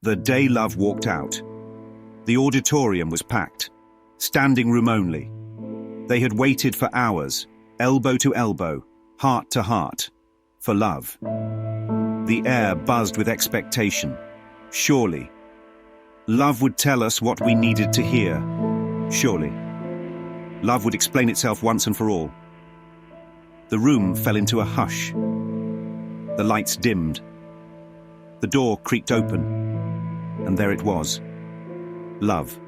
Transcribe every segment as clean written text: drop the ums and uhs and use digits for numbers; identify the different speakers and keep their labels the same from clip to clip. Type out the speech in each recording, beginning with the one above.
Speaker 1: The day Love walked out, the auditorium was packed, standing room only. They had waited for hours, elbow to elbow, heart to heart, for Love. The air buzzed with expectation. Surely, Love would tell us what we needed to hear. Surely, Love would explain itself once and for all. The room fell into a hush. The lights dimmed. The door creaked open, and there it was. Love.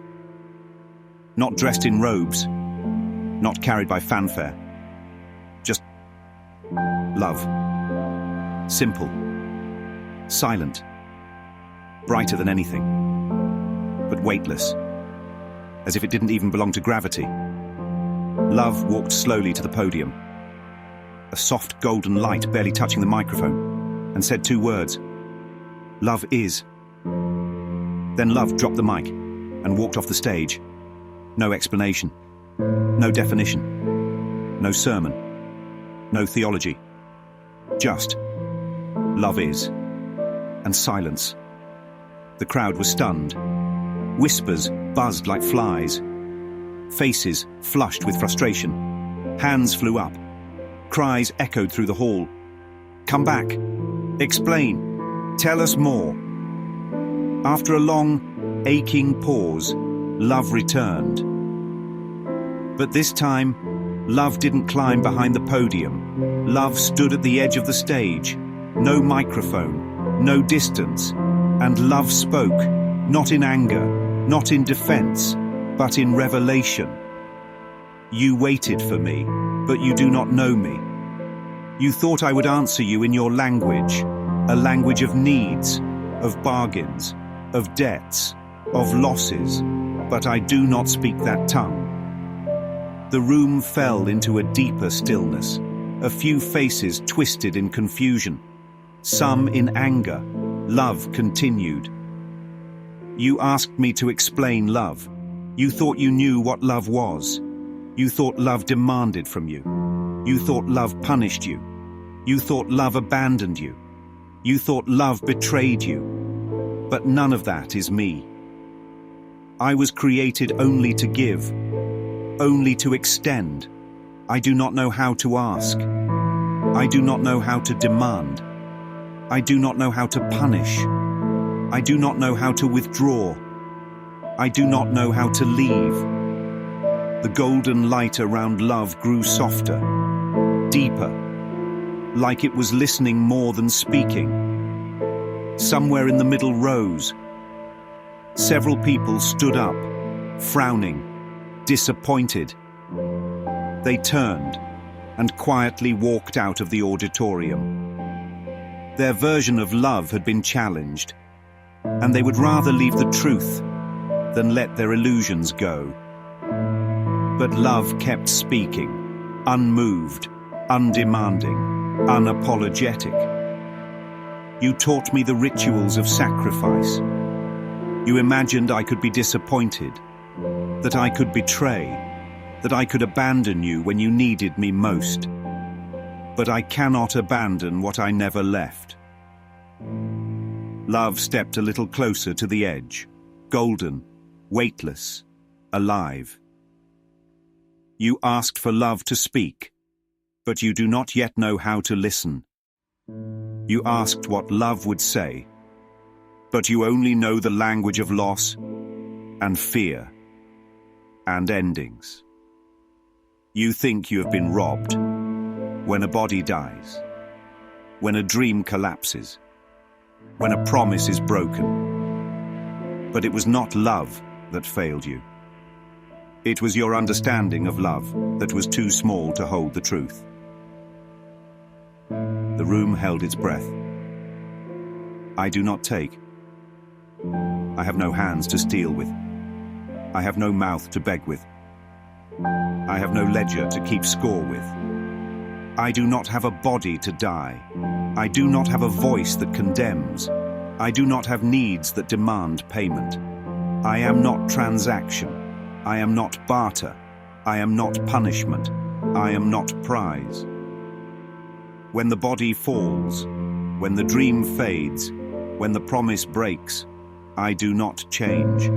Speaker 1: Not dressed in robes, not carried by fanfare. Just Love. Simple. Silent. Brighter than anything. But weightless. As if it didn't even belong to gravity. Love walked slowly to the podium. A soft golden light barely touching the microphone, and said 2 words. Love is. Then Love dropped the mic and walked off the stage. No explanation. No definition. No sermon. No theology. Just Love is. And silence. The crowd was stunned. Whispers buzzed like flies. Faces flushed with frustration. Hands flew up. Cries echoed through the hall. Come back. Explain. Tell us more. After a long, aching pause, Love returned. But this time, Love didn't climb behind the podium. Love stood at the edge of the stage. No microphone, no distance. And Love spoke, not in anger, not in defense, but in revelation. You waited for me, but you do not know me. You thought I would answer you in your language, a language of needs, of bargains, of debts, of losses, but I do not speak that tongue. The room fell into a deeper stillness. A few faces twisted in confusion, some in anger. Love continued. You asked me to explain love. You thought you knew what love was. You thought love demanded from you. You thought love punished you. You thought love abandoned you. You thought love betrayed you. But none of that is me. I was created only to give, only to extend. I do not know how to ask. I do not know how to demand. I do not know how to punish. I do not know how to withdraw. I do not know how to leave. The golden light around love grew softer, deeper, like it was listening more than speaking. Somewhere in the middle rows, several people stood up, frowning, disappointed. They turned and quietly walked out of the auditorium. Their version of love had been challenged, and they would rather leave the truth than let their illusions go. But love kept speaking, unmoved, undemanding, unapologetic. You taught me the rituals of sacrifice. You imagined I could be disappointed, that I could betray, that I could abandon you when you needed me most. But I cannot abandon what I never left. Love stepped a little closer to the edge, golden, weightless, alive. You asked for love to speak, but you do not yet know how to listen. You asked what love would say, but you only know the language of loss and fear and endings. You think you have been robbed when a body dies, when a dream collapses, when a promise is broken. But it was not love that failed you. It was your understanding of love that was too small to hold the truth. The room held its breath. I do not take. I have no hands to steal with. I have no mouth to beg with. I have no ledger to keep score with. I do not have a body to die. I do not have a voice that condemns. I do not have needs that demand payment. I am not transaction. I am not barter. I am not punishment. I am not prize. When the body falls, when the dream fades, when the promise breaks, I do not change.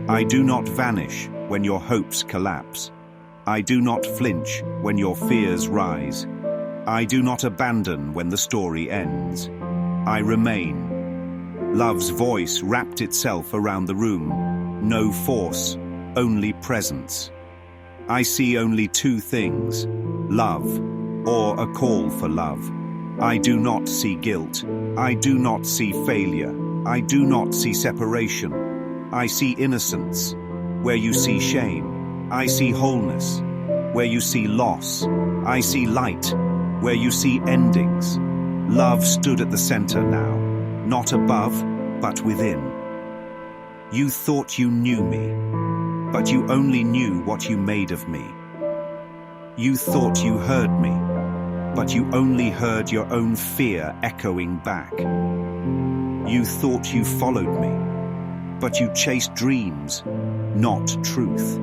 Speaker 1: I do not vanish when your hopes collapse. I do not flinch when your fears rise. I do not abandon when the story ends. I remain. Love's voice wrapped itself around the room. No force, only presence. I see only two things: love or a call for love. I do not see guilt. I do not see failure. I do not see separation. I see innocence. Where you see shame, I see wholeness. Where you see loss, I see light. Where you see endings, love stood at the center now, not above, but within. You thought you knew me, but you only knew what you made of me. You thought you heard me, but you only heard your own fear echoing back. You thought you followed me, but you chased dreams, not truth.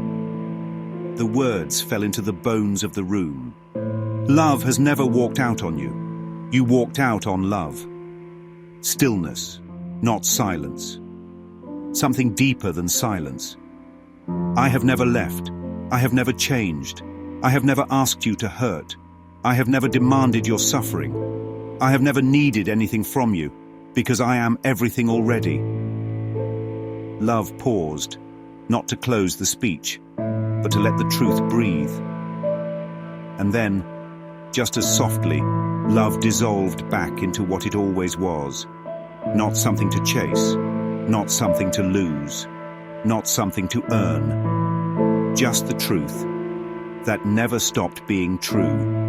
Speaker 1: The words fell into the bones of the room. Love has never walked out on you. You walked out on love. Stillness, not silence. Something deeper than silence. I have never left. I have never changed. I have never asked you to hurt. I have never demanded your suffering. I have never needed anything from you, because I am everything already. Love paused, not to close the speech, but to let the truth breathe. And then, just as softly, love dissolved back into what it always was. Not something to chase, not something to lose, not something to earn. Just the truth that never stopped being true.